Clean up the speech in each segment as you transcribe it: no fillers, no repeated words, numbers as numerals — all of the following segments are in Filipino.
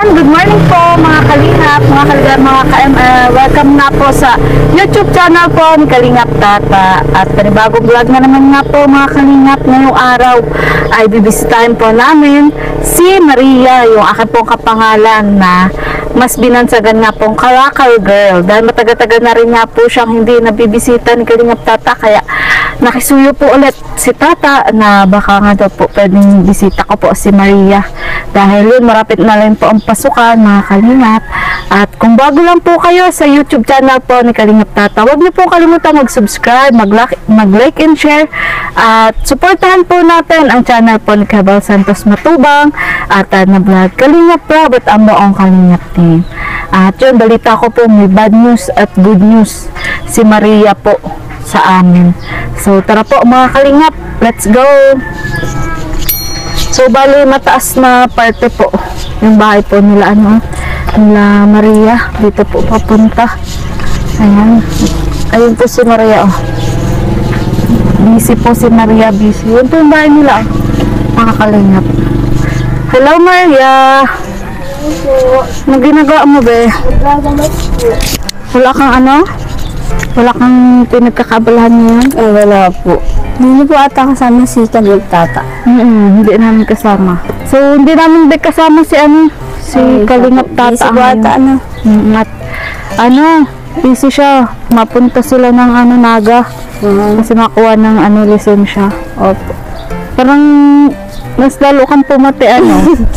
Good morning po mga Kalingap, mga Kalingap, mga ka-ML. Welcome na po sa YouTube channel po ni Kalingap Tata. At panibagong vlog na naman nga po mga Kalingap. Ngayong araw ay bibisitahin po namin si Maria, yung akin pong kapangalan na mas binansagan nga pong Kalakal Girl. Dahil matagal-tagal na rin nga po siyang hindi nabibisita ni Kalingap Tata. Kaya nakisuyo po ulit si Tata na baka nga daw po pwedeng bisita ko po si Maria. Dahil yun, marapit na rin po ang pasukan mga Kalingap. At kung bago lang po kayo sa YouTube channel po ni Kalingap Tata, huwag niyo po kalimutan mag-subscribe, mag-like and share. At supportahan po natin ang channel po ni Cabal Santos Matubang at na vlog Kalingap Rob at ang buong Kalingap team. At yun, balita ko po may bad news at good news si Maria po sa amin. So tara po mga Kalingap, let's go! So bali mataas na parte po yung bahay po nila nila Maria, dito po papunta. Ayan, ayun po si Maria busy po si Maria, busy. Yun po yung bahay nila mga Kalingap. Hello Maria. Hello. Ano ginagawa mo be? Wala kang wala kang pinagkakabalahan ngayon? Wala po. Hindi po ata kasama si Kalingap Tata. Hindi namin kasama. So, hindi namin kasama si Kalingap Tata. Busy po ata At busy siya. Mapunta sila ng Naga. Kasi makuha ng lisensya. Opo. Parang mas lalo kang pumati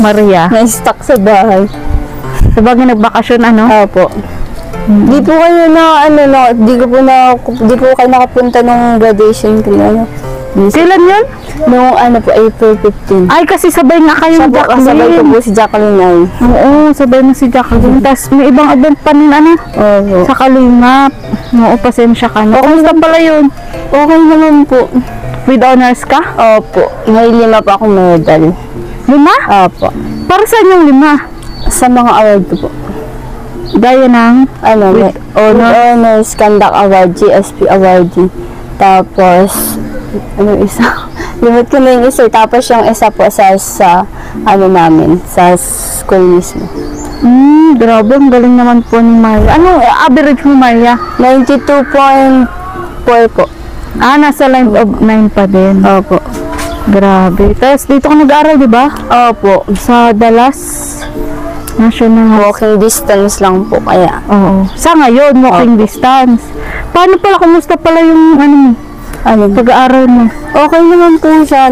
Maria. Na-stuck sa bahay. Sabagay nagbakasyon Opo. Di po kayo di po kayo nakapunta ng graduation ko Kailan yun? Noong April 15. Ay, kasi sabay nga kayo Sabay ko po si Jacqueline ay. Oo, sabay na si Jacqueline. Tapos may ibang event pa rin Opo. sa Kalingap. Oo, pasensya ka na. Kumusta pala yun? Okay naman po. With honors ka? Opo. May 5 pa akong medal. 5? Opo. Para saan yung 5? Sa mga award ko po. Gaya ng? With honors, conduct award, GSP award. Tapos, isa? Limit ko na yung isa. Tapos yung isa po sa namin, sa school mismo. Grabe, ang galing naman po ni Maria. Ano average mo, Maria? 92.4 po. Nasa line of 9 pa din. Opo. Grabe. Tapos dito ka nag-aaral, di ba? Opo. Sa Dallas National. Walking distance lang po kaya. Oo. Sa ngayon, walking distance. Paano pala, kumusta pala yung pag-aaral mo? Okay naman po siya.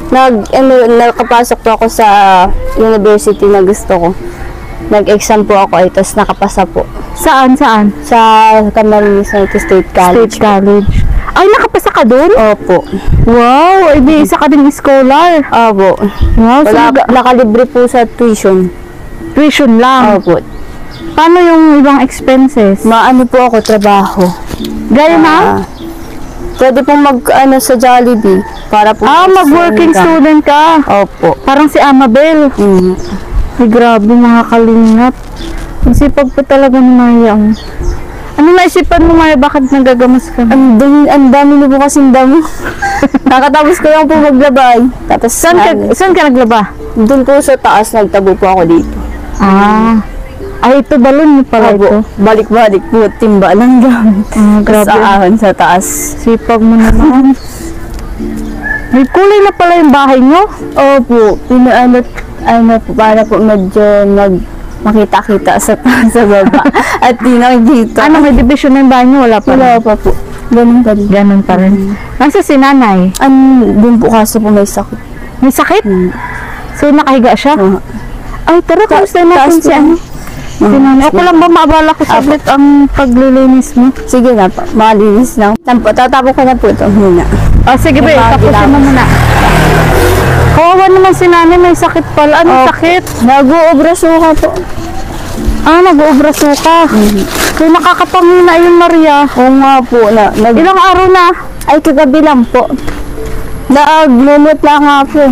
Nakapasok po ako sa university na gusto ko. Nag-exam po ako tapos nakapasa po. Saan? Sa Camarines State College. State College. Ay, nakapasa ka doon? Opo. Wow, edi isa ka din scholar. Opo. Wow, nakalibre po sa tuition. Tuition lang? Opo. Paano yung ibang expenses? Maano po ako trabaho. Gaya na? Pwede pong sa Jollibee. Para po mag-working student ka? Opo. Parang si Amabel. Ay, grabe mga Kalingap. Ang sipag po talaga ni Maya. Ano naisipan mo, Maya? Bakit nagagamas ka? Ang dami na po kasing damo. Nakatapos ko lang po maglaba. Tapos Saan ka naglaba? Doon po sa taas, nagtabo po ako dito. Ay, ito balon mo pala ito. Balik-balik po, timba lang gamit. Grabe. Sa ahon, sa taas. Sipag mo naman. May kulay na pala yung bahay nyo? Opo, para po medyo makita-kita sa baba. At di nakikita. May division na yung bahay nyo? Wala pa rin? Wala pa po. Ganun pa rin. Nasa si nanay? Doon po kasi po may sakit. May sakit? So, nakahiga siya? Ay, tara, kamusta natin si si nanay. Ako lang ba maabala ko saglit ang paglilinis mo? Sige na po, malinis lang. Tatapo ko na po ito muna. Sige ba, tapusin mo muna. Kawawa naman si nanay, may sakit pala. Anong sakit? Nag-uobra suka po. Nag-uobra suka. So, nakakapangina yun, Maria. Oo nga po. Ilang araw na? Ay, kagabi lang po. Nagmumutla nga po.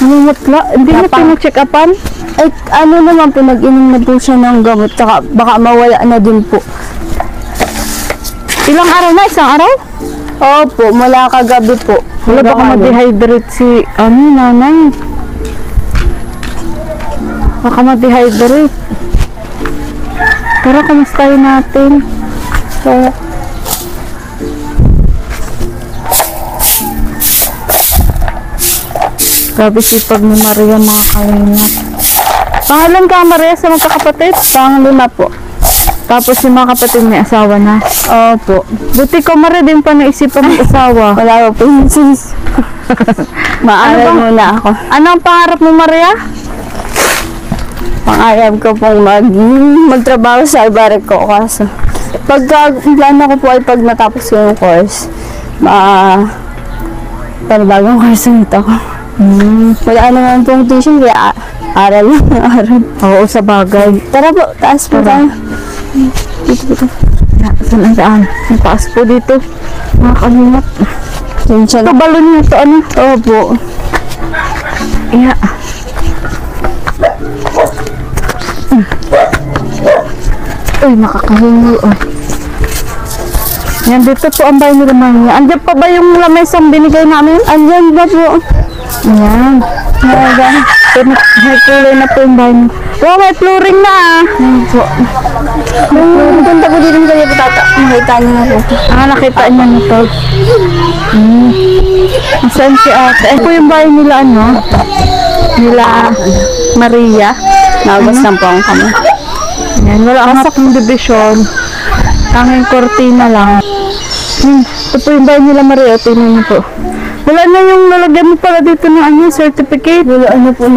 Mumutla? Hindi mo pinag-check upan? Ay, naman po, nag-inom na po siya ng gamot. Tsaka baka mawala na din po. Ilang araw na? Isang araw? Opo, mula kagabi po. Wala baka ma-dehydrate si nanay. Baka ma-dehydrate. Pero kumustahin natin. So, grabe sipag ni Maria mga kalingap. Pangalan ka Maria sa magkakapatid? Pang-5 po. Tapos yung mga kapatid may asawa na. Opo. Buti ko Maria din pa naisipan mag-asawa. Wala po yung sis. Maaral Ano ba? muna ako. Ano ang pangarap mo Maria? Pangarap ko pong magtrabaho sa ibarat ko. Kaso, plano ko po ay pag natapos ko yung course, panibagong course ulit ako. Wala naman pong tuition, kaya aral lang, aral. Oo, sa bagay. Tara po, taas po tayo. Dito. Saan ang daan? May taas po dito. Mga kalingap. Yun siya Ito na. balon niyo ito ano? Opo. Yeah. Uy, nakakahingi. Oh. Yan, dito po ang bahay nila Maya. Andiyan pa ba yung lamesang binigay namin? Andyan ba po? Ayan. May kulay na po yung bahay niyo. Wow, may flooring na ah. Po. Nung punta ko dito kayo po nakita niyo na po. Ah, nakita niya na to. Saan si ate? Ito po yung bahay nila ano? Nila Maria. Nagos lang po ang kami. Yan, wala ang hapong division. Tanging kortina lang. Ito po yung bahay nila Maria. Tingnan niyo po. Wala na yung lalagyan mo pala dito ng ano, certificate. Wala ano po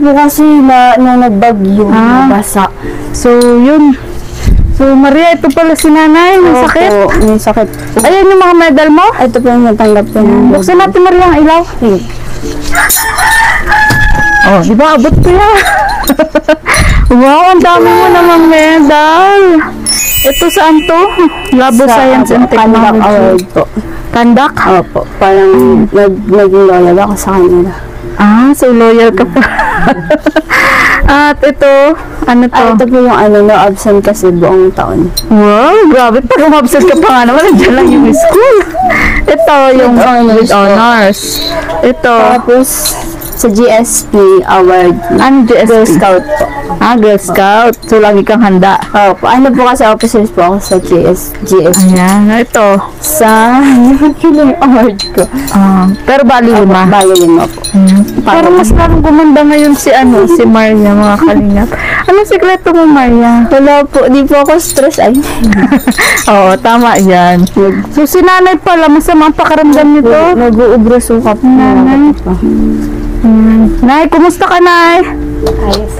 kasi nung nagbagyo, nabasa. So, yun. So, Maria, ito pala si nanay. May sakit. Opo, may sakit po. Ayan yung mga medal mo. Ito po yung natanggap ko. Buksan natin Maria ang ilaw. Oh, di ba? Abot ko yan. Wow, ang dami mo namang medal. Ito saan to? Labo Science and Kandak Technology. Award po. Kandak? Opo, parang naging loyal ako sa kanila. Ah, so loyal ka pa. At ito, ano to? Ito po yung no absent kasi buong taon. Wow, grabe. Pag umabsent ka pa nga naman, nandiyan lang yung school. Ito, yung with honors. Ito, Tapos, sa GSP Award, ano Girl GSP? Scout po. Ah, Girl Scout. So, lagi kang handa. Opo, ano po kasi officers po ako sa GSP. Ayan, ito. Sa yung award ko. Pero bali lima. Bago yun po. Pero mas lalong gumanda ngayon si si Maria, mga kalingap. Anong sikreto mo, Maria? Wala po, di po ako stress ay. Oo, tama yan. So, si nanay pala, masama ang pakaramdam nito. Nag-uubro suka po. Nanay. Nay, kumusta ka, Nay? Ayos,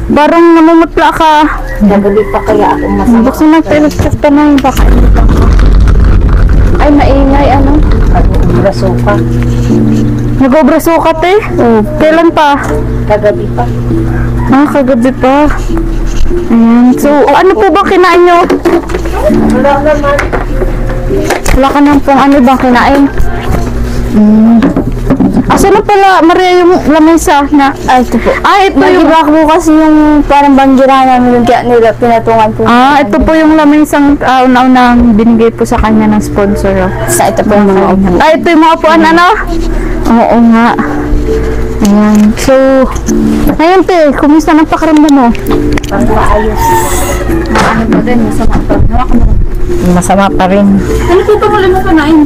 Parang namumutla ka. nagabi pa kaya ako masama. Buksan natin, nagkasta na yung baka. Ay, maingay, ano? Nag-uubro suka. Nag-obra sukat eh. Kailan pa? Kagabi pa. Ah, kagabi pa. Ayan. So, ano po ba kinain nyo? Wala naman. Wala ka nang pong ano bang kinain? Asa na pala, Maria, yung lamesa na? Ay, ito po. Ah, ito yung... Nag-iba po kasi yung parang banggirahan namin kaya nila pinatungan po. Ah, ito po yung lamesang una-unang binigay po sa kanya ng sponsor. Oh. Sa ito po yung mga upo. Ah, ito yung mga upuan, ano? Oo nga. Ayan. So, ngayon te, kumusta ng pakaramdam mo? Pang maayos. Ano pa din, masama pa. Masama pa rin. Ano po ito muli mo kanain?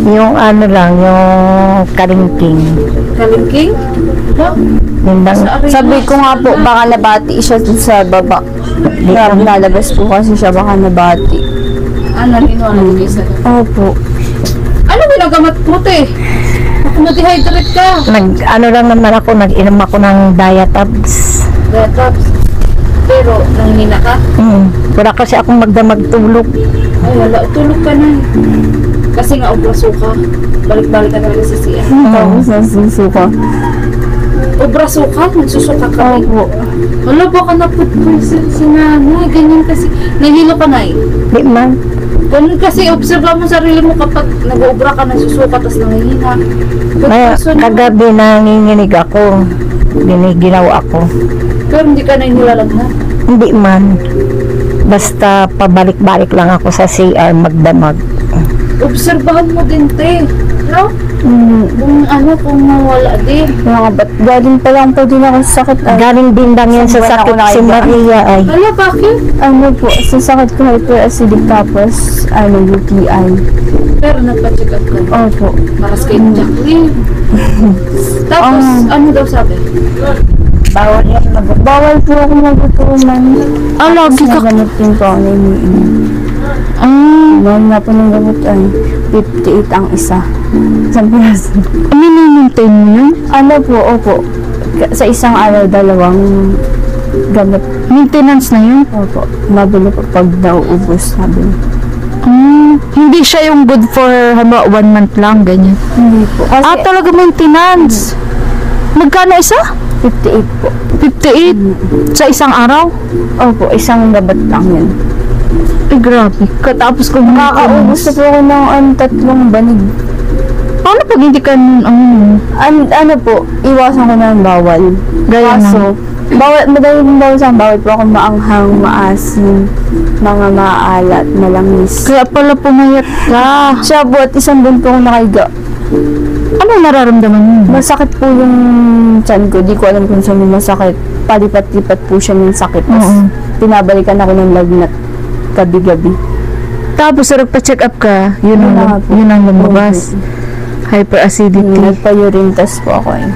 Yung ano lang, yung karingking. Kalingking? Sabi ko nga po, baka nabati siya dun sa baba. Nalabas po kasi siya, baka nabati. Ano, ano isa? Opo. Ano ginagamat mo te? Na-dehydrate ka. Ano lang naman ako, nag-inom ako ng Diatabs. Detox. Pero, nanghina ka? Wala kasi akong magdamag tulog. Ay, wala. Tulog ka na. Kasi nga, obraso ka. Balik-balik ka talaga sa siya. Tapos nasusuka. Obraso ka? Nagsusuka ka? Opo. Wala, baka na-food poison si nanay. Ganyan kasi. Nahilo ka na eh. Di man. Ganun kasi, observe mo sarili mo kapag nag-obra ka, nagsusuka, tapos nangihina. May, kagabi nanginginig ako. Giniginaw ako. Pero hindi ka na inilalagnan. Hindi man. Basta pabalik-balik lang ako sa CR magdamag. Obserbahan mo din, te. araw? Kung kung mawala din. Mga ba't galing pa lang po din ako sa sakit. Galing din lang yan sa Isang buwan sakit ako si nakahiga. Maria ay. Hala, bakit? Ano po, sa sakit ko hyperacidic tapos UTI. Pero nagpa-check up ka. Opo. Para sa kay Jacqueline. Tapos, ano daw sabi? Bawal yan. Bawal po ako magutuman. Lagi ka. Nagamot din po ako na iniinom. Mahal nga po ng gamot ay 58 ang isa. Isang piraso. Minimaintain mo yun? Ano po, opo. Sa isang araw, 2 gamot. Maintenance na yun? Opo. Mabili po pag nauubos, sabi. Hindi siya yung good for 1 month lang, ganyan. Hindi po. Kasi Talaga maintenance. Magkano isa? 58 po. 58 sa isang araw? Opo, isang gabat lang yun. Ay, grabe. Katapos ko Nakakaubos na po ako ng 3 banig. Paano pag hindi ka Ano po, iwasan ko na ang bawal. Gaya Kaso, madali din bawal sa bawal po ako maanghang, maasim, mga maalat, malangis. kaya pala pumayat ka. Siya po at isang buwan po ako nakahiga. Ano nararamdaman mo? Masakit po yung tiyan ko. Di ko alam kung saan yung masakit. Palipat-lipat po siya ng sakit. Tapos, Oo. pinabalikan ako ng lagnat gabi-gabi. Tapos nagpa-check up ka, yun Yun na ang, nga po. yun ang lumabas. Hyperacidity. Nagpa-urine test po ako eh.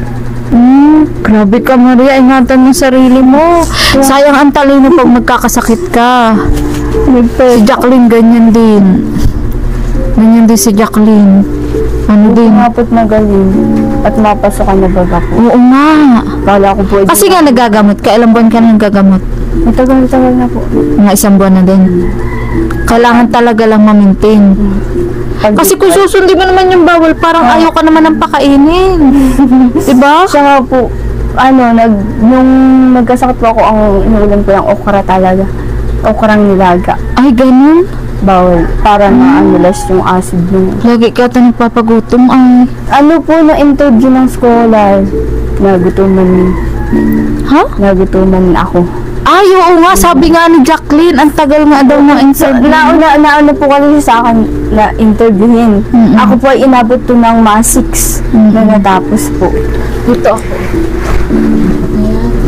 Grabe ka, Maria. Ingatan mo sarili mo. Sayang ang talino pag magkakasakit ka. Si Jacqueline, ganyan din. Ganyan din si Jacqueline. Ano din? Umapot na galing at mapasukan na baga ko. Oo nga. Kala ko po. Kasi nga nagagamot ka. Ilang buwan ka na nagagamot? Matagal na po. Mga 1 buwan na din. Kailangan talaga lang ma-maintain. Kasi kung susundin mo naman yung bawal, parang ayaw ka naman ng pakainin. Diba? Siya nga po, nung nagkasakit po ako, ang inuulam ko lang okra talaga. Okrang nilaga. Ay, ganun. Bawal. Para na-anulas yung acid nung. Lagi ka ata nagpapagutom. Ay. Ano po na interview ng scholar? Nagutuman. Ha? Nagutuman ako. Ay, oo nga. Sabi nga ni Jacqueline, ang tagal nga daw ng interview. Nauna po kasi sa akin na interviewin. Ako po ay inabot to ng mga 6 na natapos po. Dito ako.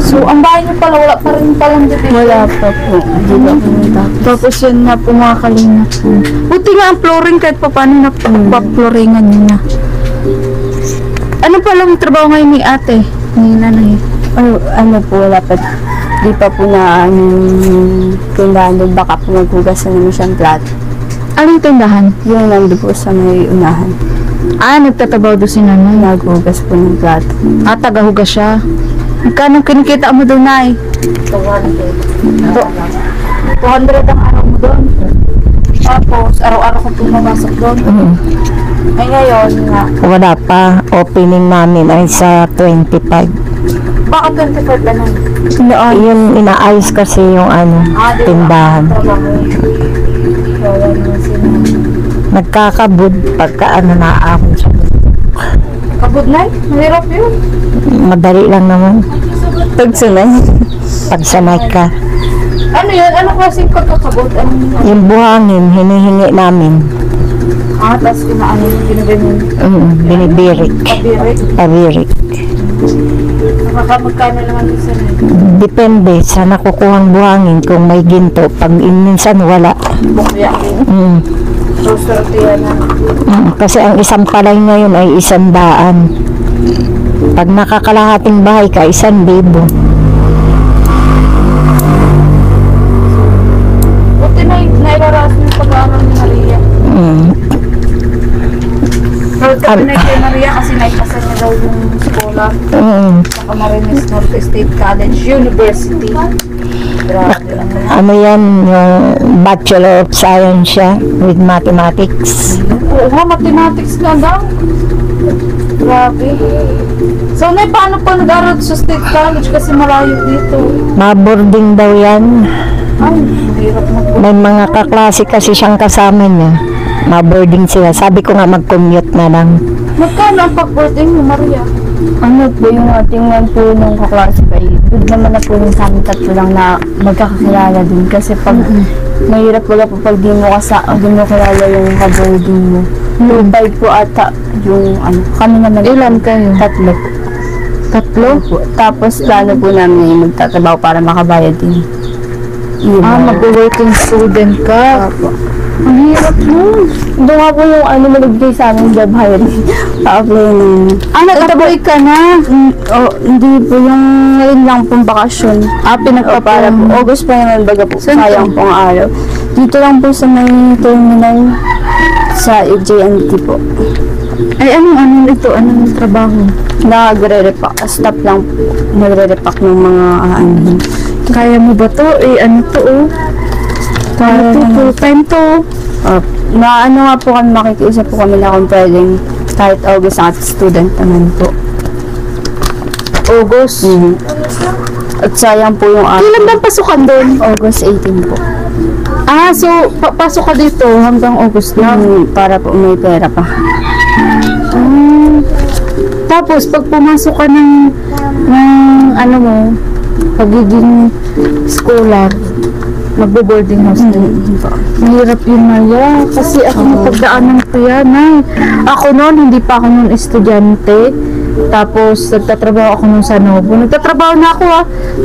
So, ang bahay niyo pala, wala pa rin palang dito. Wala pa po. Hindi pa po natapos. Tapos yun nga po mga kalingap. Buti nga ang flooring kahit pa paano na pa-flooringan niya na. Ano palang trabaho ngayon ni ate? Ni nanay? Ano po, wala pa. Di pa po na tindahan. Baka po maghugas na naman siyang plato. Aling tindahan? Yung nandun po sa may unahan. Nagtatabaw doon si nanay. Naghugas po ng plato. Tagahugas siya. Magkano kinikita mo doon, Nay? 200 ang araw mo doon. Tapos, araw-araw ko pumapasok doon. Ay, ngayon nga. Wala pa. Opening namin ay sa 25. Bakit 25 na nun? Yun, inaayos kasi yung tindahan. Nagkakabud pagka naahon siya. Pagod na eh. Mahirap yun. Madali lang naman. Pagsunay. Pagsanay ka. Ano yun? Ano klaseng pagkakabot? Yung buhangin, hinihingi namin. Tapos kumaano yung ginaganyan. Binibirik. Pabirik. Pabirik. Nakakamagkano naman yung sanay. Depende sa nakukuhang buhangin kung may ginto. Pag minsan wala. Bukya. So, swerte yan na. Kasi ang isang palay ngayon ay 100. Pag nakakalahating bahay ka, 1,000. Buti na nairaras mo yung pag-aaral ni Maria. Proud kami na kay Maria kasi naipasan niya daw yung skola sa Camarines North State College University. Grabe lang na. Ano yan, yung Bachelor of Science siya with Mathematics. Oo, mathematics na daw. Grabe. So, Nay, paano pa nag-aral sa State College kasi malayo dito? Maboarding daw yan. Ay, mahirap na po. May mga kaklase kasi siyang kasama niya. Maboarding sila. Sabi ko nga mag-commute na lang. Magkano ang pag-boarding mo, Maria? Ano po yung ating po nung kaklase kayo? Good naman na po yung sa amin tatlo lang na magkakakilala din. Kasi pag mahirap wala po pag di mo kilala yung kaboarding mo. 2.5 po ata yung ano, kami naman. Ilan kayo? 3. Tatlo? Po. Tapos plano po namin magtatrabaho para makabayad din. Mag-working student ka. Opo. Ang hirap nun. Doon nga po yung ano malagay sa amin job hiring. Pa-apply na. Nag-apply ka na? Hindi po yung ngayon lang pong bakasyon. Para po. August pa naman baga po. Saan Sayang pong araw. Dito lang po sa may terminal sa JNT po. Ay, anong ito? Anong trabaho? Nagre-repack. Stop lang po. Nagre-repack ng mga ano. Kaya mo ba to? Ano to, oh? Kaya to, full time to. Na ano nga po kami, makikiusap po kami na kung pwedeng kahit August at student naman po. August. At sayang po yung Kailan ba pasukan doon? August 18 po. So, pasok ka dito hanggang August lang. Para po may pera pa. Tapos, pag pumasok ka ng ano mo, pagiging scholar, magbo-boarding house na yun. Mahirap yun, Maya. Kasi ako napagdaanan ko yan, ay. Ako noon, hindi pa ako noon estudyante. Tapos, nagtatrabaho ako noon sa Novo. Nagtatrabaho na ako,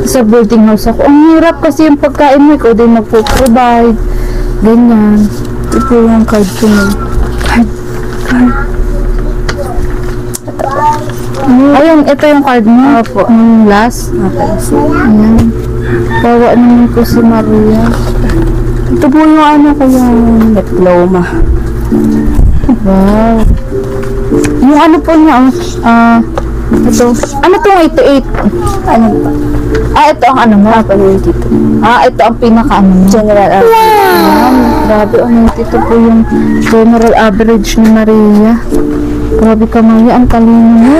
sa boarding house ako. Ang hirap kasi yung pagkain mo, ikaw din magpo-provide. Ganyan. Ito yung card ko mo. Card. Ayun, ito yung card mo. Opo. Yung last. Ayan. Bawa naman ko si Maria. Ito po yung ano ko yung diploma. Wow. Yung ano po niya, ito. Ano itong 88? Ano ba? Ito ang ano mo? Dito. Ito ang pinaka-ano mo. General Grabe, ito po yung general average ni Maria. Grabe ka, Maria, ang talino mo.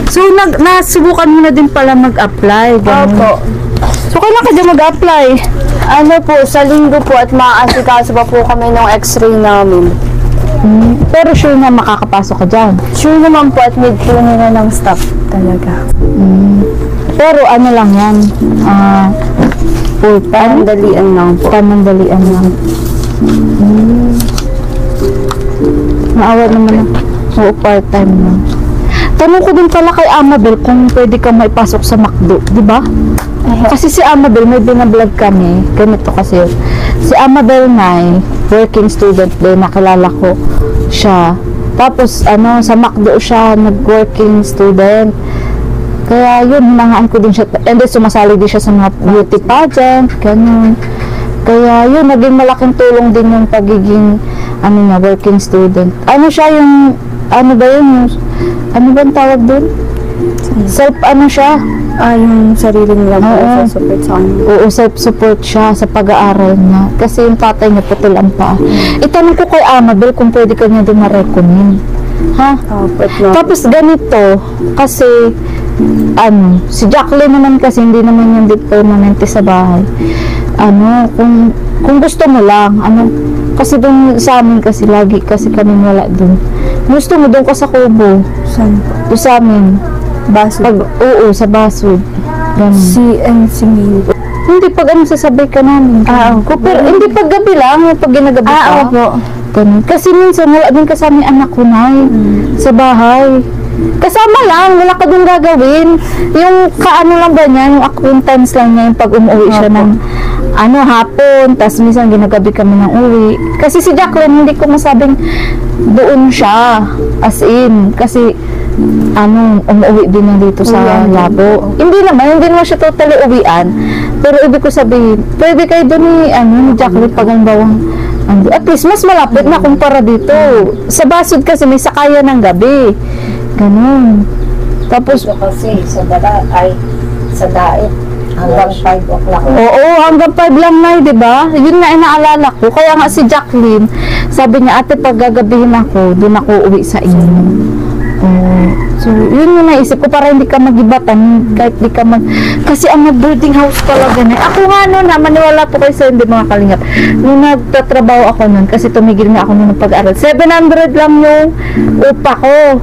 So, nasubukan mo na din pala mag-apply. Opo. So, kailan ka dyan mag-apply? Ano po, sa linggo po at maaasikaso pa po kami ng x-ray namin. Pero sure na makakapasok ka dyan. Sure naman po at mid-puno na ng staff talaga. Pero ano lang yan, full time? Pandalian lang po. Tamandalian lang. Maawa naman ako. Oo, part-time lang. Tanong ko din pala kay Amabel kung pwede kang maipasok sa McDo, di ba? Kasi si Amabel, may binablog kami. Ganito kasi. Si Amabel Nay, working student din, nakilala ko siya. Tapos, sa McDo siya, nag-working student. Kaya yun, hinangaan ko din siya. And then, sumasali din siya sa mga beauty pageant, ganun. Kaya yun, naging malaking tulong din yung pagiging, working student. Ano siya yung, ano ba yun? Ano ba ang tawag doon? Siya? Yung sarili nila po sa support sa kanya. Oo, self-support siya sa pag-aaral niya. Kasi yung tatay niya putil ang paa. Itanong ko kay Amabel kung pwede ka niya din ma-recommend. Ha? Tapos ganito, kasi, si Jacqueline naman kasi hindi naman yung permanente sa bahay. Kung gusto mo lang, kasi doon sa amin kasi lagi kasi kami wala doon. Gusto mo doon ka sa Kubo. Saan po? Doon sa amin. Basod? Oo, sa Basod. Ganun. Si Milo. Hindi, pag sasabay ka namin. Pero hindi pag gabi lang, pag ginagabi ka. Opo. Ganun. Kasi minsan wala din kasama yung anak ko na sa bahay. Kasama lang, wala ka dun gagawin. Yung lang ba niya, yung acquaintance lang niya, yung pag umuwi siya ng hapon, tas minsan ginagabi kami ng uwi. Kasi si Jacqueline, hindi ko masabing doon siya, as in, kasi umuwi din niya dito sa Labo. Hindi naman siya totally uwian. Pero ibig ko sabihin, pwede kayo doon ni Jacqueline pag ang bawang at least mas malapit na kumpara dito. Sa Basod kasi may sakayan ng gabi. Ganun. Tapos, kasi sa daet hanggang 5 o'clock. oo, hanggang 5 lang na, di ba? Yun na inaalala ko. Kaya nga si Jacqueline, sabi niya, ate, pag gagabihin ako, doon ako uwi sa inyo. So, yun yung naisip ko para hindi ka magibatan, kahit di ka kasi ang boarding house talaga na. Ako nga maniwala po kayo sa hindi mga kalingap. Nung nagtatrabaho ako nun, kasi tumigil nga ako nung pag-aral, 700 lang yung upa ko.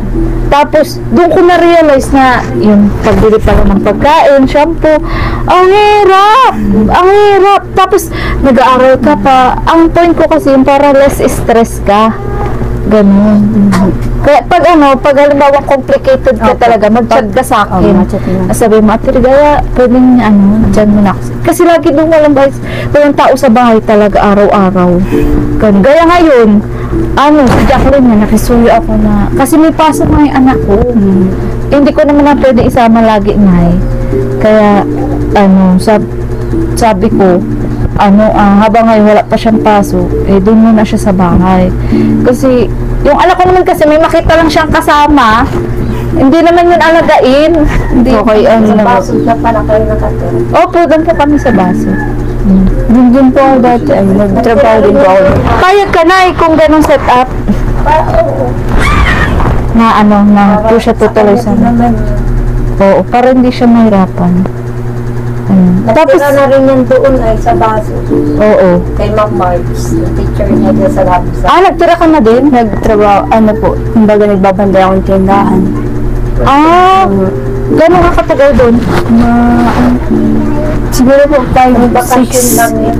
Tapos, doon ko na-realize na yung pagbili pala ng pagkain, shampoo, ang hirap! Ang hirap! Tapos, nag-aaral ka pa. Ang point ko kasi yung para less stress ka. Ganun. Kaya pag halimbawa complicated ka talaga, mag-chat ka sa akin. Sabi mo, Ate Ligaya, pwedeng dyan mo na. Kasi lagi doon walang tao sa bahay talaga araw-araw. Ganun. Gaya ngayon, si Jacqueline na nakisuyo ako na, kasi may pasok nga yung anak ko. Hindi ko naman na pwede isama lagi na Kaya, sabi ko, habang ngayon wala pa siyang pasok, doon muna siya sa bahay. Kasi, yung anak ko naman kasi may makita lang siyang kasama, hindi naman yun alagain. Hindi. Okay, Sa baso na pala kayo nakatira. Opo, doon po kami sa baso. Din po ako dati, nagtrabaho din po ako. Payag ka na kung ganong setup Oo. na po siya tutuloy sa Oo, para hindi siya mahirapan. Tapos na rin yan doon ay sa baso. Oo. Kay Ma'am Marbs, yung teacher niya dyan sa Labsa. Nagtira ka na din? Nagtrabaho, po, kumbaga nagbabantay akong tindahan. Gano'n ka katagal doon? Siguro po, 5, Bakasyon 6. lang yan.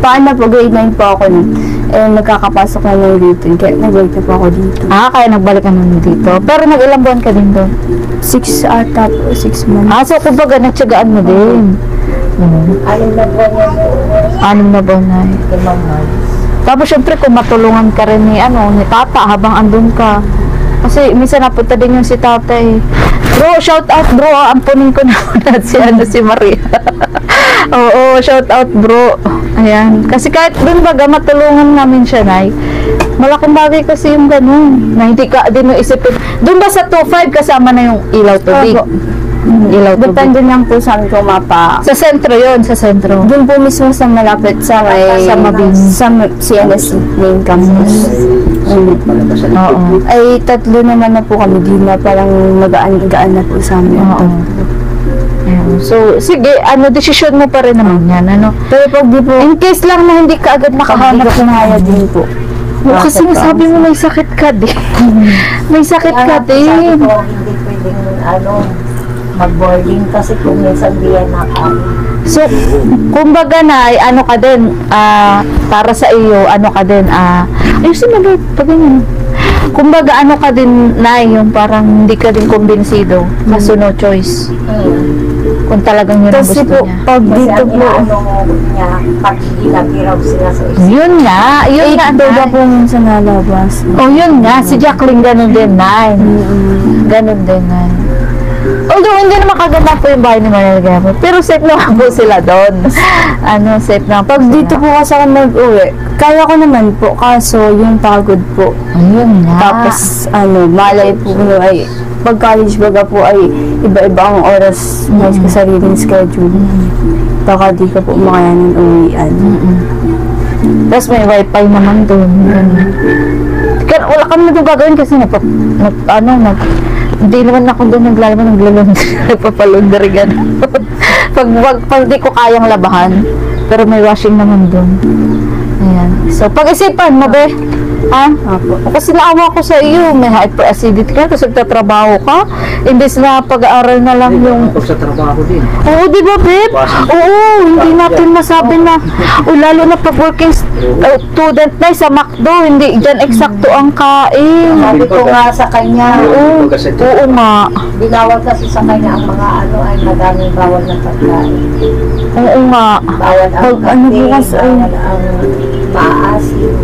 Paano po, grade 9 po ako nun. Nagkakapasok na lang dito. Kaya nag-work na po ako dito. Kaya nagbalik ka naman dito. Pero nag-ilang buwan ka din doon? 6 ata po, 6 months. So kumbaga nagtyagaan mo din. Anim na buwan yan doon. 6 na buwan na Kay Ma'am Marbs. Tapos syempre kung matulungan ka rin ni tata habang andun ka. Kasi minsan napunta din yung si tatay. Bro, shout out bro. Ampunin ko na si Maria. Oo, shout out bro. Ayan. Kasi kahit dun baga matulungan namin siya, Nay. Malaking bagay kasi yung ganun. Na hindi ka din mo isipin. Dun ba sa 2.5 kasama na yung ilaw tubig? Ilaw tubig. Depende lang po sa amin kung mapa. Sa sentro yon, sa sentro. Doon po mismo sa malapit sa may Sa Mabini. sa CNS main campus. Oo. Ay, 3 naman na po kami. Di na parang magaan-gaan na po sa amin. Oo. Ayan. So, sige, desisyon mo pa rin naman yan, Pero pag di po, In case lang na hindi ka agad makahanap makahanap na kaya din po. kasi nasabi mo may sakit ka din. May sakit ka Kaya sabi din. ko, hindi pwedeng mag-boarding kasi kung minsan di yan nakain. So, kumbaga na, ka din, para sa iyo, ka din, ayusin mo ba, pag ganyan. Kumbaga, ka din, na, yung parang hindi ka din kumbinsido, kaso no choice. Kung talagang yun ang Kasi gusto po, niya. pag Kasi dito ang po, niya, pag ginagiraw sila sa isip. Yun nga, ba po minsan nalabas. yun nga, si Jacqueline ganun din, Nay. Ganun din, Nay. Although, hindi naman kaganda po yung bahay ni Manila Gamo. Pero safe naman po sila doon. Safe naman po Pag sila. dito po kasi ako nag-uwi, kaya ko naman po, kaso yung pagod po. Ayun nga. Tapos, malay po ay, pag college baga po ay iba-iba ang oras na sa sariling schedule. Baka di ka po makayanin uwian. Tapos may wifi naman doon. Wala kami na doon gagawin kasi hindi naman ako doon naglalabas, nagpapalundari gano'n. pag di ko kayang labahan, pero may washing naman doon. Ayan. So, pag-isipan mo, be. Kasi naawa ko sa iyo, may hyperacidity ka, kasi nagtatrabaho ka, imbes na pag-aaral na lang yung... Sa trabaho din. Oo, di ba, babe? Oo, hindi natin masabi na, lalo na pag working student na sa McDo, hindi dyan eksakto ang kain. Sabi ko nga sa kanya, Oo nga. binawal kasi sa kanya ang mga ay madaming bawal na pagkain. Oo nga. Bawal ang kape, bawal ang maasim.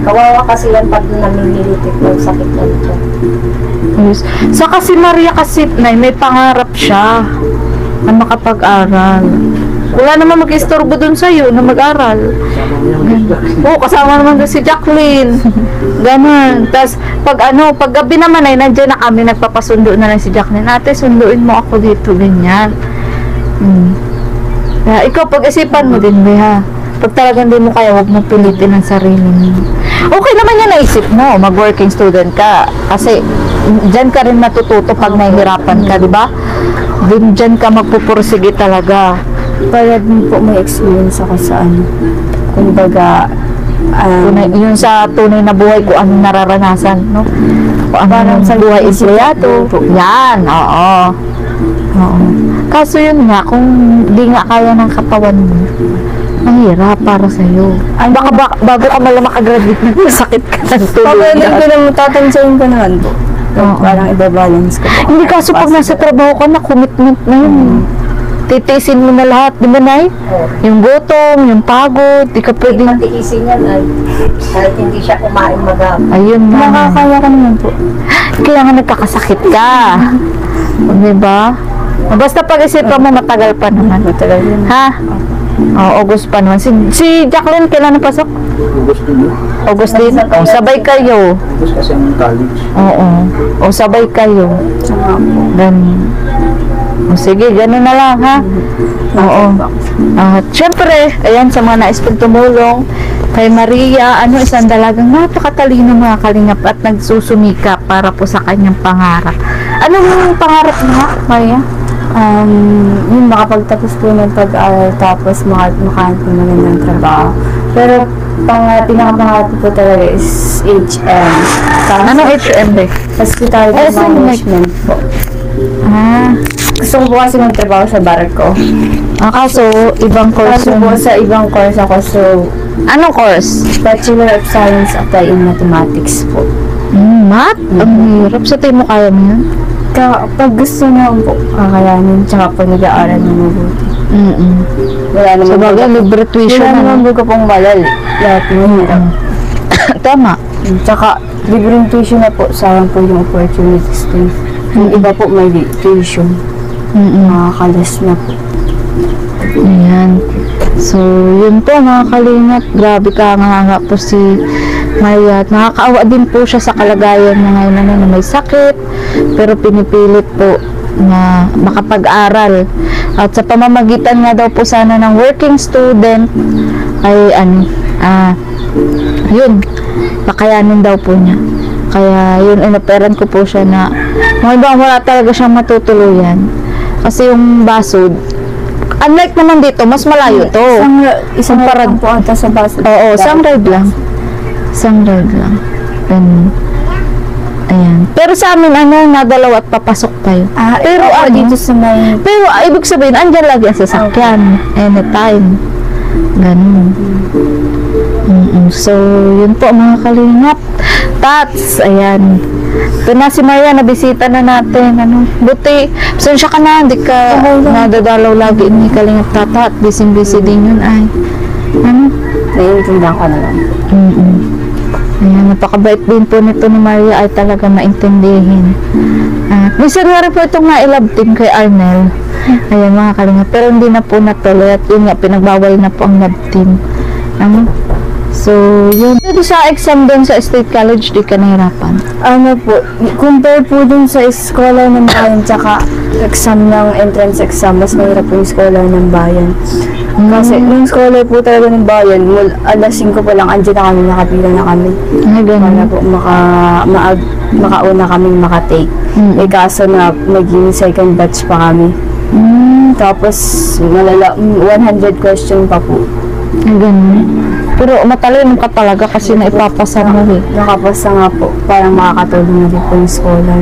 Kawawa kasi yan pag namimilitik ng sakit na ito. Yes. Saka si Maria kasi, may pangarap siya na makapag-aral. Wala naman mag-istorbo dun sa'yo na mag-aral. Oo, kasama naman dun si Jacqueline. Ganon. Tapos, pag gabi naman ay nandiyan na kami, nagpapasundo na lang si Jacqueline. Ate, sunduin mo ako dito, ganyan. Kaya ikaw, pag-isipan mo din, ha? Pag talagang hindi mo kaya, huwag mo pilitin ang sarili mo. Okay naman yan naisip mo, mag-working student ka. Kasi, dyan ka rin matututo pag nahihirapan ka, di ba? Dyan ka magpupursige talaga. Para din po may experience ako sa kumbaga, Yun sa tunay na buhay ko, anong nararanasan, no? Kung ano Parang sa buhay isip empleyado. po. Yan, oo. Oo. Kaso yun nga, kung di nga kaya ng katawan mo, Mahirap para sa'yo. Baka bago ka malang makagraduate na sakit ka ng Pag tulog. ko naman, tatansayin ko naman po. Parang ibabalance ko po. Hindi kaso pag nasa trabaho ka na, commitment na yun. Titiisin mo na lahat, di ba, Nay? Yung gutom, yung pagod, di ka pwedeng... Matiisin yan ay kahit hindi siya kumain magam. Ayun na. Nakakaya ka naman po. Kaya nga nagkakasakit ka. Di ba? Basta pag-isipan mo, matagal pa naman. Matagal yun. Ha? Oo, August pa naman. Si Jacqueline, kailan napasok? August din yun. August din. O, sabay kayo. August kasi ang college. Oo. O, sabay kayo. Ganun. O, sige, ganun na lang, ha? Oo. At syempre, ayan, sa mga nais pong tumulong, kay Maria, isang dalagang napakatalino mga kalingap at nagsusumika para po sa kanyang pangarap. Anong pangarap mo, ha, Maria? Yung makapagtapos po ng pag-aaral tapos makahanap po naman ng trabaho. Pero pinakapangarap po talaga is HM. Anong HM, be? Hospitality Management po. Ah, Gusto ko po kasi magtrabaho sa barko. kaso, ibang course Kaso po yun. sa ibang course ako, so Anong course? Bachelor of Science Applied in Mathematics po. Math? Ang hirap. Sa tayo mo kaya mo yun? Pag gusto na po, kakayanin, tsaka po nag-aaral ng mabuti. Wala naman Sa bagay, libre tuition wala naman na. bago pong malal. Lahat mahirap. Tama. Tsaka, libreng tuition na po, sayang po yung opportunities din. Yung iba po may tuition. Makakalas na po. Ayan. So, yun po mga kalingap. Grabe ka nga po si Maria. At nakakaawa din po siya sa kalagayan niya ngayon na may sakit. Pero pinipilit po na makapag-aral. At sa pamamagitan nga daw po sana ng working student ay yun, pakayanin daw po niya. Kaya yun, inoperan ko po siya na wala talaga siyang matutuluyan. Kasi yung basod, unlike naman dito, mas malayo to. Isang parad po ata sa bus. Oo, isang ride lang. Isang ride lang. Ayan. Pero sa amin, nadalaw at papasok tayo. Pero dito sa may... Pero ibig sabihin, andyan lagi ang sasakyan. Anytime. Ganun. So, yun po mga kalingap. Tats, ayan. Ito na si Maria, nabisita na natin. Buti, pasensya ka na, hindi ka nadadalaw lagi ni Kalingap Tata at busy-busy din yun ay. Naiintindihan ko na lang. Ayan, napakabait din po nito ni Maria ay talaga maintindihin. At minsan nga rin po itong na-love team kay Arnel. Ayan mga Kalingap, pero hindi na po natuloy at yun nga, pinagbawal na po ang love team. So, yun. Pero sa exam doon sa State College, di ka nahirapan? Compare po dun sa scholar ng bayan tsaka exam ng entrance exam, mas mahirap po yung scholar ng bayan. Kasi yung scholar po talaga ng bayan, alas 5 pa lang, andyan na kami, nakapila na kami. Ay, Para ganun. po makauna kaming makatake. Eh kaso na naging second batch pa kami. Tapos 100 question pa po. Ay, ganun. Pero matalino ka talaga kasi naipapasa mo eh. Nakapasa nga po, parang makakatulong na din po yung scholar.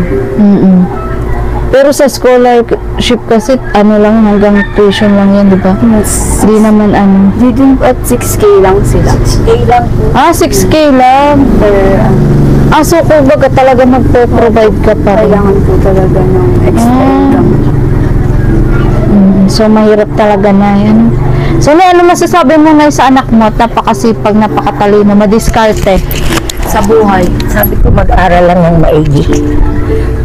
Pero sa scholarship kasi, lang, hanggang tuition lang yan, di ba? Hindi naman Di din at 6K lang sila. 6K lang po. 6K lang. So kung baga talaga magpo-provide ka pa rin. Kailangan po talaga ng extra income. So mahirap talaga na yan. So ano masasabi mo na sa anak mo at napakasipag, napakatalino, madiskarte sa buhay? Sabi ko mag-aral lang ng maigi.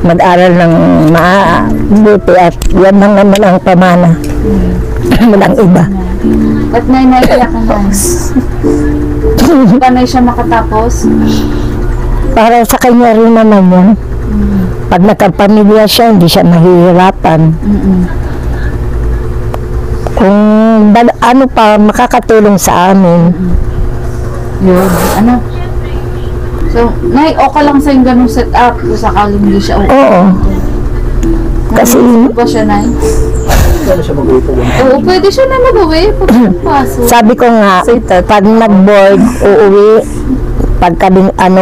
Mag-aral ng mabuti at yan lang naman ang pamana. Walang iba. Ba't naiiyak ka na? Paano siya makatapos? Para sa kanya rin naman yan. Pag nagkapamilya siya, hindi siya mahihirapan. Kung ano pa makakatulong sa amin. Yun. So, Nay, okay lang sa yung ganung setup kung sakaling hindi siya okay. Oo. Kasi Ba siya, Nay? Kaya siya mag-uwi po yun. Oo, pwede siya na mag-uwi pagpasok. sabi ko nga, pag nag-board, uuwi. Pagka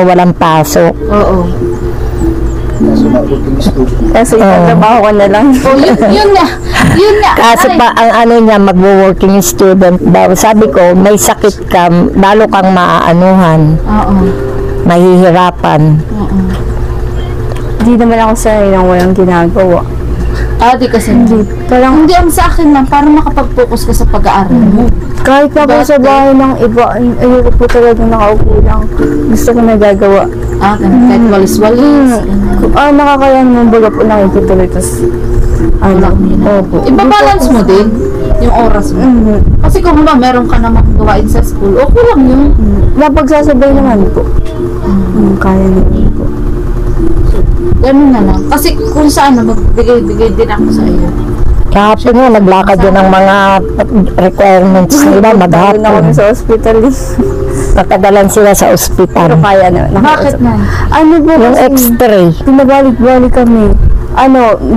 walang pasok. Oo. Kaso na-working student. Kasi trabaho ko na lang. Oh, yun nga. Yun nga. Kasi Ay, pa ang ano niya, mag-working student daw. Sabi ko, may sakit ka, lalo kang maaanuhan, Oo. mahihirapan. Hindi naman ako sanay nang walang ginagawa. Di kasi hindi. Parang Hindi, ang sa akin lang, para makapag-focus ka sa pag-aaral mo. kahit na po sa bahay ng iba, ayoko po talaga nakaupo lang. Gusto ko nagagawa. Ganun. Kahit walis-walis. Nakakaya naman baga po nakikituloy. Tapos, opo. Ibabalance mo din yung oras mo. Kasi kung ba meron ka namang gawain sa school, okay lang yun. Napagsasabay naman po. Kaya naman po. Ganun na lang. Kasi kung saan, magbigay-bigay din ako sa iyo. Kahapon nga, naglakad yun ng mga requirements nila, Na kami maghapon. sa hospital. Natagalan sila sa Pero ospital. kaya naman. Bakit na? Ano po Yung kasi, x-ray. pinabalik-balik kami.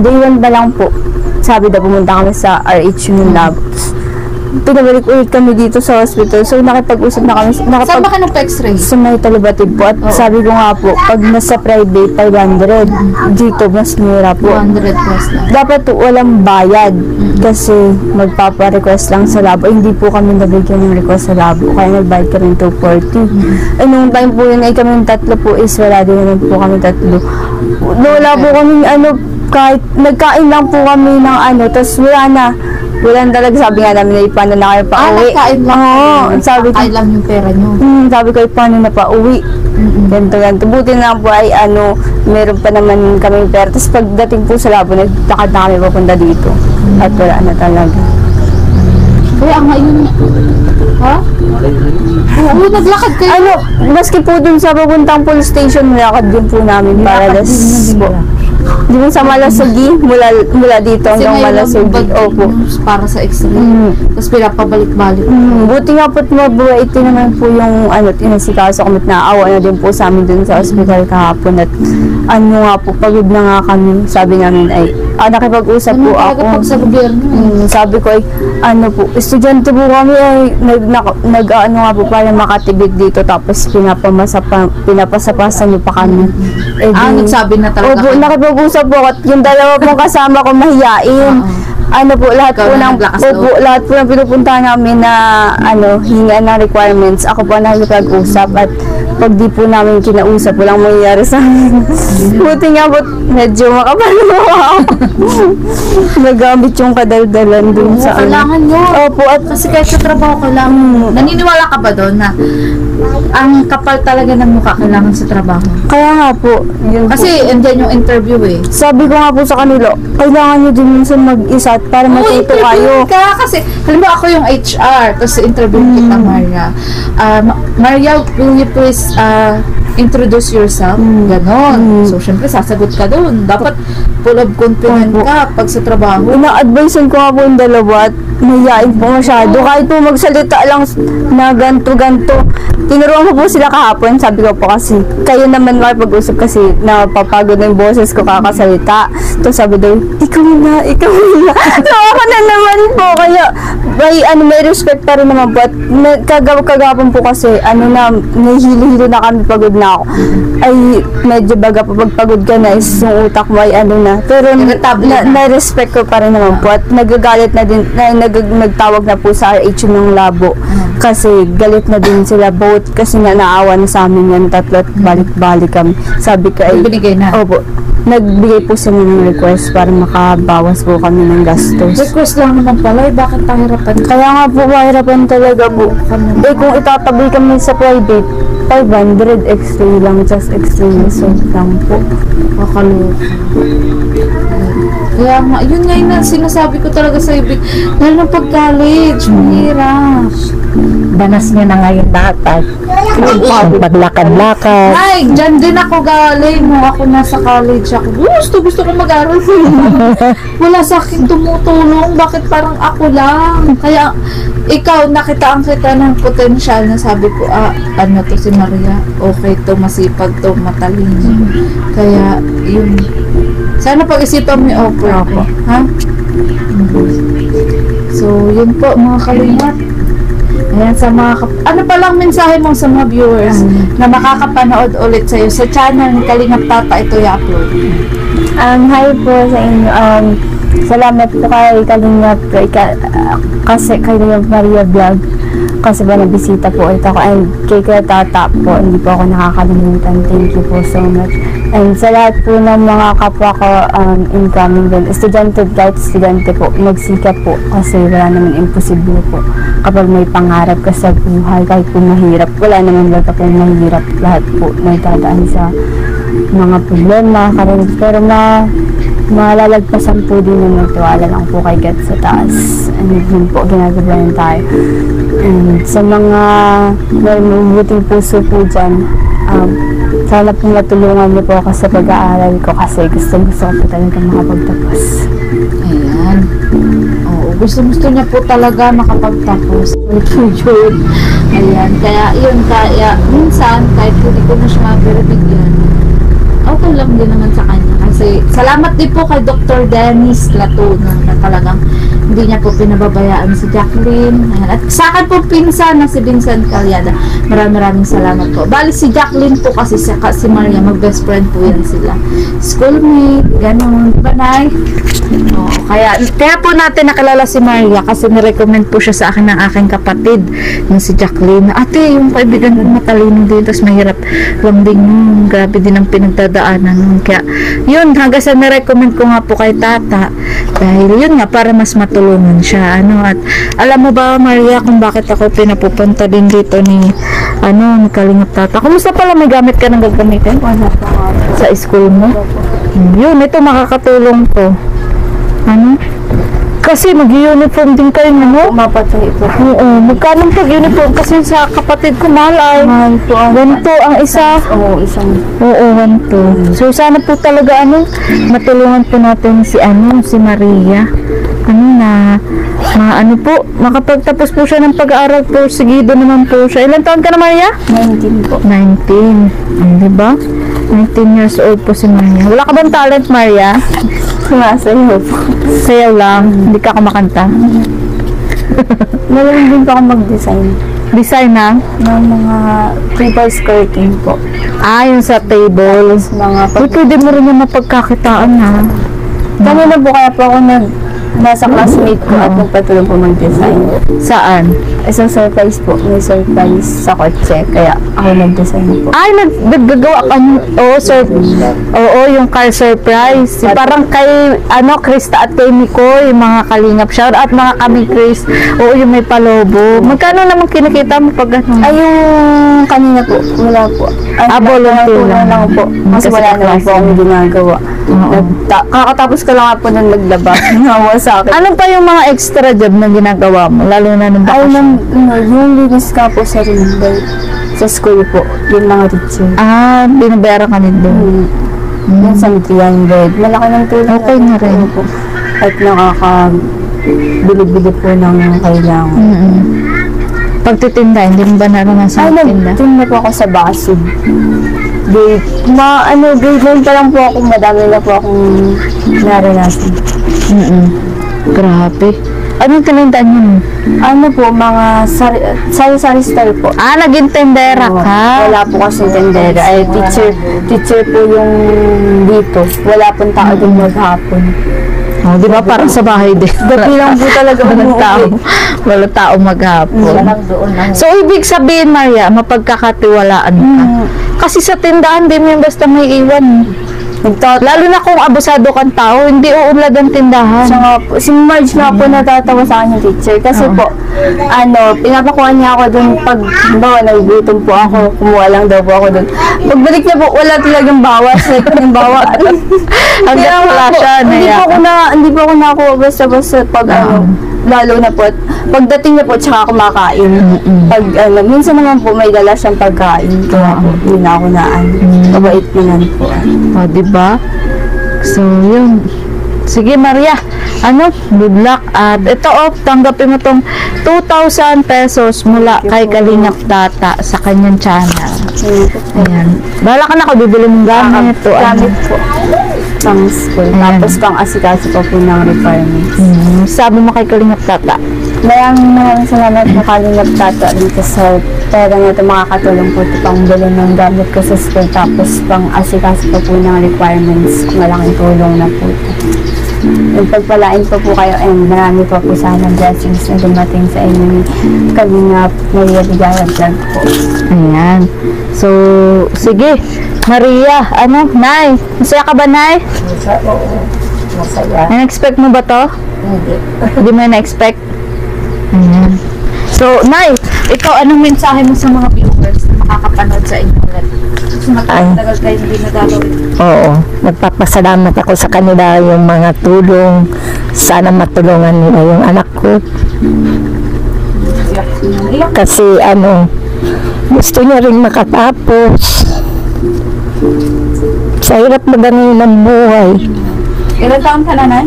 Day 1 pa lang po. Sabi daw pumunta kami sa RH yung lab. Pinabalik ulit kami dito sa hospital. So nakipag-usap na kami. Saan ba ka nagpa-x-ray? Sa may Talibatib po. At sabi ko nga po, pag nasa private, 500. Dito, mas mura po. 200 plus na. Dapat po walang bayad. Kasi magpapa-request lang sa labo. Hindi po kami nabigyan ng request sa labo. Kaya nagbayad kami 240. Nung time po yun ay kami tatlo po is wala din naman po kami tatlo. Wala po kami kahit nagkain lang po kami ng tapos wala na. Wala na talaga, sabi nga namin na paano na kayo pa uwi. Nakain lang. Oo, sabi ko, Nakain lang yung pera nyo. sabi ko, paano na pa uwi? Ganto. Buti na po ay meron pa naman kami pera. Tapos pagdating po sa labo, nagtakad na kami papunta dito. At wala na talaga. Kaya nga yun. Ha? Oo, naglakad kayo. Maski po dun sa papuntang police station, nilakad din po namin para las po. Di ba sa Malasugi, mula dito Kasi hanggang ngayon Malasugi. ang Opo. para sa x-ray. Tapos pinapabalik-balik. Buti nga po't mabuhay ito naman po yung inasikaso kami at naawa na din po sa amin dun sa hospital kahapon at nga po, pagod na nga kami. Sabi namin ay, nakipag-usap po Ano talaga ako. pag sa gobyerno? Sabi ko ay, po, estudyante po kami ay nga po para makatibig dito tapos pinapasapasan niyo pa kami. Nagsabi na talaga. Opo, nakipag-usap po at yung dalawa pong kasama ko mahiyain. Lahat Ikaw po na ng naglakas loob. lahat po ng pinupuntahan namin na hinga ng requirements. Ako po nakipag-usap at pag di po namin kinausap, walang mangyayari sa amin. Buti nga po, medyo makapalo ako. Nagamit yung kadaldalan dun sa Kailangan nyo. Opo, at Kasi kahit sa trabaho kailangan. Naniniwala ka ba doon na ang kapal talaga ng mukha kailangan sa trabaho? kaya nga po, yun po. Kasi andyan yung interview eh. Sabi ko nga po sa kanila, kailangan nyo din minsan mag-isa para matuto kayo. Ka kasi, halimbawa ako yung HR, tapos interview kita, Maria. Maria, will you please introduce yourself? Ganon. So, syempre, sasagot ka doon. Dapat full of confidence ka pag sa trabaho. Ina-advisean ko nga po yung dalawa at mahihain po masyado. Kahit po magsalita lang na ganto-ganto. Tinuruan ko po sila kahapon. Sabi ko po kasi, kayo naman makipag-usap kasi napapagod na yung boses ko kakasalita. Tapos sabi daw, ikaw na. So ako na naman po. Kaya may respect pa rin naman po. At kagapon po kasi, nahihilo-hilo na kami, pagod na ako. Ay, medyo baga po pagpagod ka na is yung utak mo ay na. Pero na-respect ko pa rin naman po. At nagagalit na din, nagtawag na po sa RH ng labo. Kasi galit na din sila both kasi nga naawa na sa amin yan tatlo at balik-balik kami. Sabi ko ay, Binigay na. opo, nagbigay po sila ng request para makabawas po kami ng gastos. Request lang naman pala, bakit pahirapan? Kaya nga po, mahirapan talaga po. Kung itatabi kami sa private, 500 extra lang, just extra result lang po. Kakaloka. Kaya nga, yun nga yun na sinasabi ko talaga sa ibig. Dahil ng pag-college, mahirap. Danas niya na ngayon lahat. Paglakad-lakad. Ay, dyan din ako galing. Nung ako nasa college ako. Gusto ko mag-aral. Wala sa akin tumutulong. Bakit parang ako lang? Kaya, ikaw, nakitaan kita ng potensyal na sabi ko, to si Maria. Okay to, masipag to, matalino. Kaya, yun. Sana pag-isipan mo yung offer ko. Ha? So, yun po, mga kalingap. Ayan, sa mga ano pa lang mensahe mo sa mga viewers na makakapanood ulit sa'yo sa channel ni Kalingap Tata, ito i-upload. Hi po sa inyo. Salamat po kay Kalingap kasi Kalingap Maria Vlog. Kasi ba nabisita po ito ako. And kay Kuya Tata po, hindi po ako nakakalimutan. Thank you po so much. And sa lahat po ng mga kapwa ko incoming din, estudyante kahit estudyante po, magsikap po kasi wala naman imposible po. Kapag may pangarap ka sa buhay, kahit po mahirap, wala naman baga po mahirap. Lahat po nagdadaan sa mga problema, pero malalagpasan po din na magtiwala lang po kay God sa taas. And yun po, ginagabayan tayo. And sa mga may mabuting puso po dyan, sana po matulungan niyo po ako sa pag-aaral ko kasi gusto ko po talaga makapagtapos. Ayan. Oo, gusto niya po talaga makapagtapos. Ayan, kaya minsan, kahit hindi ko na siya mapiribigyan, okay lang din naman sa kanya. Kasi salamat din po kay Dr. Dennis Latuna na talagang hindi niya po pinababayaan si Jacqueline. Ayan. At sa akin po pinsan na si Vincent Calyada. Maraming salamat po. Bali si Jacqueline po kasi si Maria, mag-best friend po yan sila. Schoolmate, gano'n. Diba, Nay? Oo, kaya po natin nakilala si Maria kasi nirecommend po siya sa akin ng aking kapatid, yung si Jacqueline. Ate, yung kaibigan ko matalino din, tapos mahirap lang din yung grabe din ang pinagdadaanan. Kaya, yun, hanggang sa nirecommend ko nga po kay Tata. Dahil yun nga, para mas matulungan siya. At alam mo ba, Maria, kung bakit ako pinapupunta din dito ni Kalingap Tata? Kumusta pala, may gamit ka ng gagamitin? Wala po nga po. Sa school mo? Yun, ito makakatulong to. Kasi mag-uniform din kayo, Mapatay po. Oo, magkano pag-uniform? Kasi sa kapatid ko, mahal ay. Mahal po ang Ganito ang isa. Oo, isang Oo, ganito. So, sana po talaga, matulungan po natin si Maria. Makapagtapos po siya ng pag-aaral po. Sigido naman po siya. Ilan taon ka na, Maria? 19 po. 19. Diba? 19 years old po si Maria. Wala ka bang talent, Maria? Sumasayo po. Sayaw lang. Hindi ka kumakanta. Magaling din po ako mag-design Design na? ng mga table skirting po. Yung sa table. Mga Pwede mo rin yung mapagkakitaan na. Kanina po kaya po ako nasa classmate ko at nagpatulong po mag-design. Saan? Isang surprise po. May surprise sa kotse. Kaya ako nag-design po. Naggagawa ka Oo, yung car surprise. Parang kay, Krista at kay Nico, yung mga Kalingap. Shout out mga kami, Chris. Oo, yung may palobo. Magkano naman kinikita mo pag Ay, yung kanina po. Wala po. Volunteer lang. po. Kasi wala naman po akong ginagawa. Kakatapos ko lang po nung naglaba. Nawa sa akin. Ano pa yung mga extra job na ginagawa mo? Lalo na nung Ay, bakasyon. yung linis ka po sa Rinday. Sa school po. Yung mga teacher. Binabayaran ka nito. Minsan 300. Malaki ng tulong. Okay na rin. Po. At nakakabili-bili po ng kailangan. Pagtitinda, hindi mo ba naranasan magtinda? Nagtinda po ako sa Basud. Grade 9 pa lang po ako. Madami na po akong naranasan. Grabe. Anong tinindaan yun? Mga sari-sari style po. Naging tendera ka? Wala po kasi tendera. Ay, teacher po yung dito. Wala pong tao din maghapon. Di ba? Parang sa bahay din. Gabi lang po talaga Wala tao maghapon. doon lang. So, ibig sabihin, Maria, mapagkakatiwalaan ka. Kasi sa tindahan, di mo yung basta may iwan. Lalo na kung abusado kang tao, hindi uunlad ang tindahan. Siya nga po, si Marge nga po natatawa sa akin yung teacher. Kasi po, pinapakuha niya ako dun pag, nagugutom po ako, kumuha lang daw po ako dun. Pagbalik niya po, wala talagang bawas. Like, yung bawas. Hanggang wala siya, hindi po ako nakakuha basta-basta pag lalo na po, pagdating niya po, tsaka kumakain. Pag, minsan naman po, may dala siyang pagkain. Kaya po, hindi na ako naan. Kabait naman po. Diba? So, yun. Sige, Maria. Good luck. At ito, tanggapin mo tong 2,000 pesos mula kay Kalingap Tata sa kanyang channel. Ayan. Bahala ka na ako, bibili mong gamit. Gamit po. Pang school. Tapos pang asikaso pa po ng requirements. Sabi mo kay Kalingap Tata. Maraming salamat po Kalingap Tata dito sa pera na ito makakatulong po ito pang bilhin ng gamit ko sa school tapos pang asikaso pa po ng requirements. Malaking tulong na po ito. Pagpalain po kayo and marami pa po sana blessings na dumating sa inyo ni Kalingap Maria Ligaya Vlog po. Ayan. So, sige. Maria, Nay? Masaya ka ba, Nay? Masaya. Na-expect mo ba to? Hindi. Hindi mo na-expect? Ayan. So, Nay, ikaw, anong mensahe mo sa mga viewers na makakapanood sa inyo ulit? Kasi matagal kayo hindi nagagawin. Oo, nagpapasalamat ako sa kanila yung mga tulong. Sana matulungan nila yung anak ko. Kasi gusto niya rin makatapos. Sa hirap maganin ng buhay. Ilan taon ka na, Nay?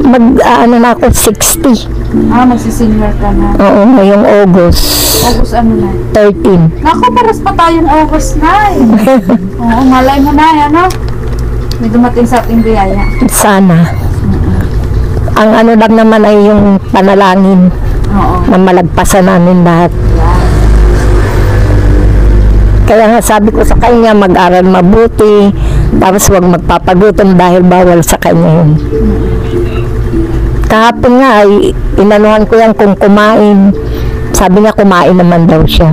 Na ako 60. Magsisenior ka na. Oo, ngayong August August 13. 13. Naku, paras pa tayong August, Nay. Oo, malay mo, Nay, may dumating sa ating biyaya. Sana. Ang lang naman ay yung panalangin Oo. na malagpasan namin lahat. Kaya nga sabi ko sa kanya, mag-aral mabuti, tapos huwag magpapagutom dahil bawal sa kanya yun. Kahapon nga ay inanuhan ko yan kung kumain. Sabi niya kumain naman daw siya.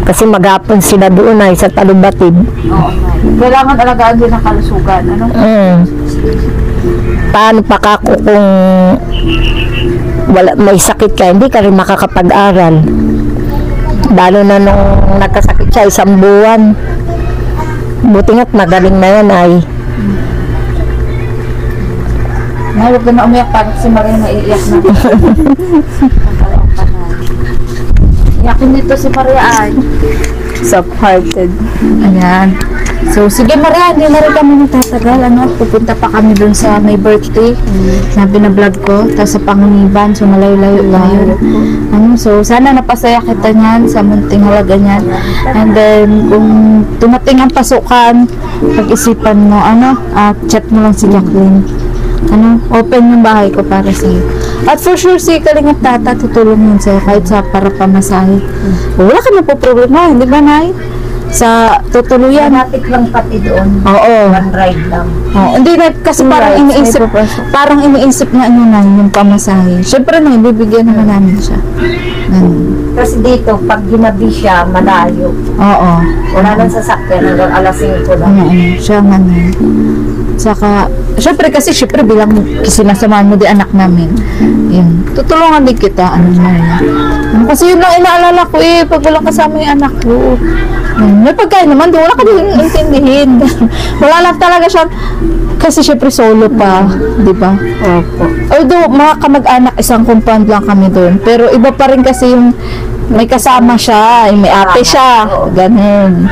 Kasi maghapon sila doon ay sa Talubatid. Oo, Nay. Kailangan alagaan din ang kalusugan, Paano pa kako kung may sakit ka, hindi ka rin makakapag-aral. Lalo na nung nagkasakit siya 1 buwan. Buti nga't magaling na yan ay. Nay, huwag ka na umiyak, parang si Maria naiiyak na. Iyakin dito si Maria ay. Soft-hearted. Ayan. So, sige Maria, hindi na rin kami natatagal. Pupunta pa kami dun sa may birthday na binablog ko. Tapos sa Panganiban. So, malayo-layo tayo. So, sana napasaya kita niyan sa munting halaga niyan. And then, kung tumating ang pasukan, pag-isipan mo, chat mo lang si Jacqueline. Open yung bahay ko para sa'yo. At for sure, si Kalingap Tata, tutulong yun sa'yo kahit sa para pamasahe. Wala ka na po problema, hindi ba, Nay? Sa tutuluyan. Napit lang pati doon. Oo. One ride lang. Hindi na, kasi parang iniisip na yung pamasahe. Siyempre na, bibigyan naman namin siya. Kasi dito, pag ginabi siya, malayo. Oo. Wala nang sasakyan hanggang alas 5 lang. Siya nga na. Saka, syempre bilang sinasamahan mo di anak namin. Yun. Tutulungan din kita, kasi yun lang inaalala ko pag walang kasama yung anak ko. May pagkain naman, wala ka din intindihin. Wala lang talaga siya, kasi syempre solo pa, di ba? Opo. Although, mga kamag-anak, isang compound lang kami doon. Pero iba pa rin kasi yung may kasama siya, may ate siya, ganun.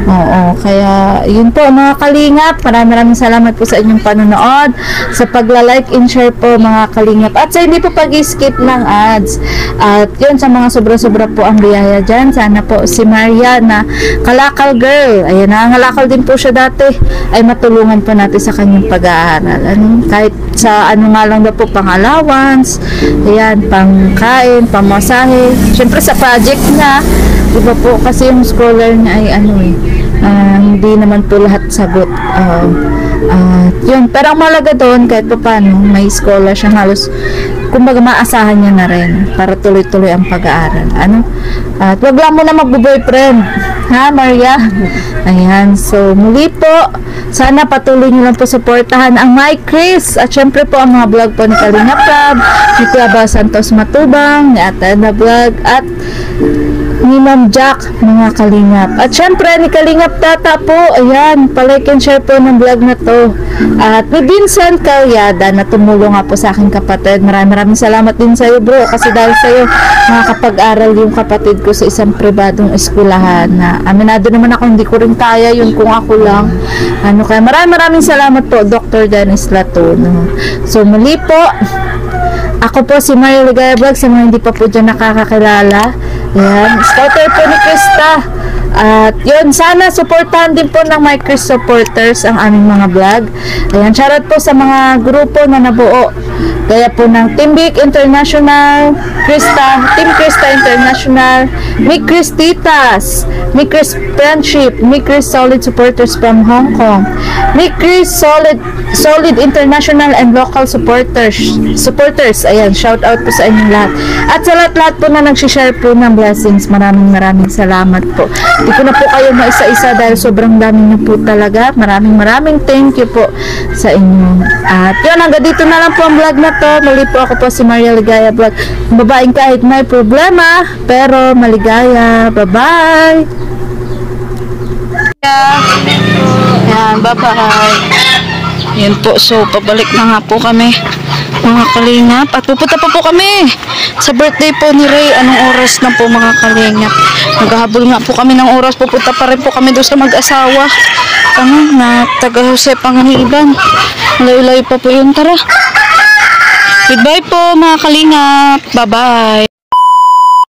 Oo, kaya yun po mga kalingap, maraming salamat po sa inyong panonood, sa pagla-like and share po mga kalingap, at sa hindi po pag-skip ng ads. At yun, sa mga sobra-sobra po ang biyaya dyan, sana po si Maria na kalakal girl, ayan, nangangalakal din po siya dati, ay matulungan po natin sa kanyang pag-aaral. Kahit sa nga lang daw po, pang allowance, ayan, pang kain, pamasahe, syempre sa project niya, iba po kasi yung scholar niya ay hindi naman po lahat sagot. Yun, pero ang malaga doon, kahit pa paano, may scholar siya, halos kumbaga maasahan niya na rin para tuloy-tuloy ang pag-aaral. At wag lang mo na magbo-boyfriend, ha Maria? Ayan, so muli po, sana patuloy niyo lang po suportahan ang My Chris, at syempre po ang mga vlog po ni Kalingap Rab, ni Kuya Santos Matubang, ni Ate na Vlog, at ni Ma'am Jack, mga kalingap. At syempre, ni Kalingap Tata po, ayan, palike and share po ng vlog na to. At ni Vincent Calyada, na tumulong nga po sa aking kapatid. Maraming salamat din sa iyo, bro, kasi dahil sa iyo, makakapag-aral yung kapatid ko sa isang pribadong eskwelahan na aminado naman ako, hindi ko rin kaya yun kung ako lang. Kaya maraming salamat po, Dr. Dennis Latuno. So, muli po, ako po si Maria Ligaya Vlog, sa mga hindi pa po dyan nakakakilala. Ayan, scouter po ni Krista. At yun, sana supportahan din po ng My Chris supporters ang aming mga vlog. Ayan, shoutout po sa mga grupo na nabuo Gaya po ng Team Big International, Team Krista International, Mick Kristitas, Mick Chris Friendship, Mick Chris Solid Supporters from Hong Kong, Mick Chris Solid International and local supporters. Ayan, shout out po sa inyong lahat. At sa lahat po na nagsishare po ng blessings, maraming salamat po. Hindi ko na po kayo maisa-isa dahil sobrang dami niyo po talaga. Maraming thank you po sa inyo. At yun, hanggang dito na lang po ang vlog na to. Muli po ako po si Maria Ligaya Vlog. Babaeng kahit may problema, pero maligaya. Bye-bye! Yan, bye-bye. Yan po, so pabalik na nga po kami mga kalingap at pupunta pa po kami sa birthday po ni Ray. Anong oras na po mga kalingap? Naghahabol nga po kami ng oras, pupunta pa rin po kami doon sa mag-asawa na taga Jose Panganiban. Layo-layo pa po yun, tara. Goodbye po mga kalingap, bye bye.